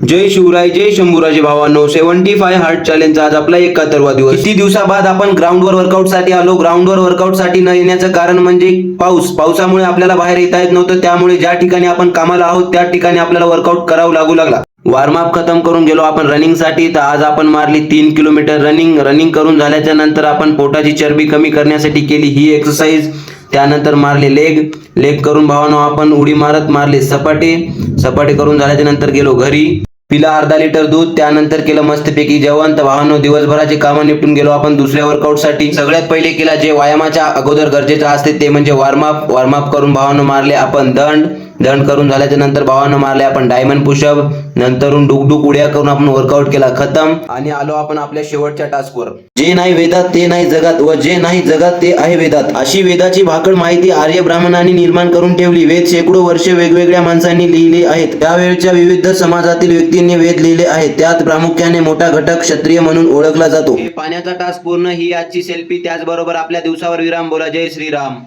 जय शिवराय, जय शंभूराजे भावांनो. 75 हार्ट चॅलेंजचा आज आपला 71वा दिवस. किती दिवसाबाद आपण ग्राउंडवर वर्कआउट साठी आलो. ग्राउंडवर वर्कआउट साठी न येण्याचं कारण म्हणजे पावसामुळे आपल्याला बाहेर येता येत नव्हतं. त्यामुळे ज्या ठिकाणी आपण कामाला आहोत त्या ठिकाणी आपल्याला वर्कआउट करावं लागू लागला. वॉर्मअप खतम करून गेलो आपण रनिंग साठी. तर आज आपण मारली 3 किलोमीटर रनिंग करून झाल्याच्या नंतर आपण पोटाची चरबी कमी करण्यासाठी केली ही एक्सरसाइज. त्यानंतर मारले लेग करून भावानो आपण उडी मारत मारले सपाटे करून झाल्याच्या नंतर गेलो घरी. पिला अर्धा लिटर दूध. त्यानंतर केलं मस्तपैकी जेवण. तर भावानो दिवसभराचे कामं निपटून गेलो आपण दुसऱ्या वर्कआउट साठी. सगळ्यात पहिले केला जे व्यायामाच्या अगोदर गरजेचं असते ते म्हणजे वॉर्मअप करून भावानो मारले आपण दंड करून झाल्याच्या नंतर भावानं मारले आपण डायमंड पुशअप. नंतरून डुकडुक उड्या करून आपण वर्कआउट केला खतम. आणि आलो आपण आपल्या शेवटच्या टास्कवर. जे नाही वेदात ते नाही जगात व जे नाही जगात ते आहे वेदात. अशी वेदाची भाकड माहिती आर्य ब्राह्मणांनी निर्माण करून ठेवली. वेद शेकडो वर्षे वेगवेगळ्या माणसांनी लिहिले आहेत. त्यावेळच्या विविध समाजातील व्यक्तींनी वेद लिहिले आहेत. त्यात प्रामुख्याने मोठा घटक क्षत्रिय म्हणून ओळखला जातो. पाण्याचा टास्क पूर्ण ही आजची सेल्फी. त्याचबरोबर आपल्या दिवसावर विराम. बोला जय श्रीराम.